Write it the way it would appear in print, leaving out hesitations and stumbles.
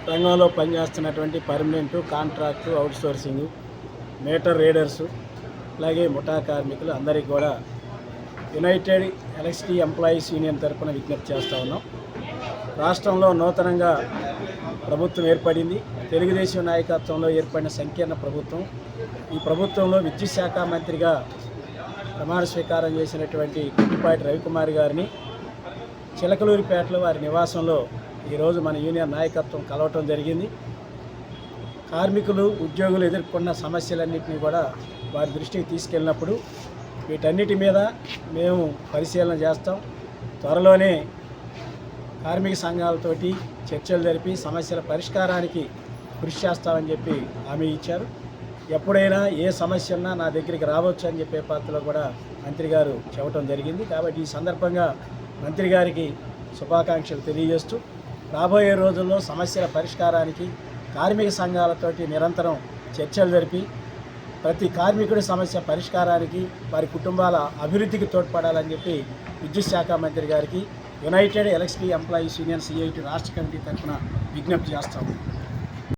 రంగంలో పనిచేస్తున్నటువంటి permanent, contract, outsourcing, metre రీడర్సు, అలాగే ముఠా కార్మికులు అందరికీ కూడా యునైటెడ్ ఎలక్ట్రిసిటీ ఎంప్లాయీస్ యూనియన్ తరఫున విజ్ఞప్తి చేస్తూ ఉన్నాం. రాష్ట్రంలో నూతనంగా ప్రభుత్వం ఏర్పడింది. తెలుగుదేశం నాయకత్వంలో ఏర్పడిన సంకీర్ణ ప్రభుత్వం. ఈ ప్రభుత్వంలో విద్యుత్ శాఖ మంత్రిగా ప్రమాణ స్వీకారం చేసినటువంటి గుట్టిపాటి రవికుమార్ గారిని చిలకలూరిపేటలో వారి నివాసంలో ఈరోజు మన యూనియన్ నాయకత్వం కలవటం జరిగింది. కార్మికులు, ఉద్యోగులు ఎదుర్కొన్న సమస్యలన్నింటినీ కూడా వారి దృష్టికి తీసుకెళ్ళినప్పుడు వీటన్నిటి మీద మేము పరిశీలన చేస్తాం. త్వరలోనే కార్మిక సంఘాలతోటి చర్చలు జరిపి సమస్యల పరిష్కారానికి కృషి చేస్తామని చెప్పి హామీ ఇచ్చారు. ఎప్పుడైనా ఏ సమస్య ఉన్నా నా దగ్గరికి రావచ్చు అని చెప్పే పద్ధతిలో కూడా మంత్రి గారు చెప్పడం జరిగింది. కాబట్టి ఈ సందర్భంగా మంత్రి గారికి శుభాకాంక్షలు తెలియజేస్తూ రాబోయే రోజుల్లో సమస్యల పరిష్కారానికి కార్మిక సంఘాలతోటి నిరంతరం చర్చలు జరిపి ప్రతి కార్మికుడి సమస్య పరిష్కారానికి, వారి కుటుంబాల అభివృద్ధికి తోడ్పడాలని చెప్పి విద్యుత్ శాఖ మంత్రి గారికి United electricity employees union CIT రాష్ట్ర కమిటీ తరఫున విజ్ఞప్తి చేస్తాము.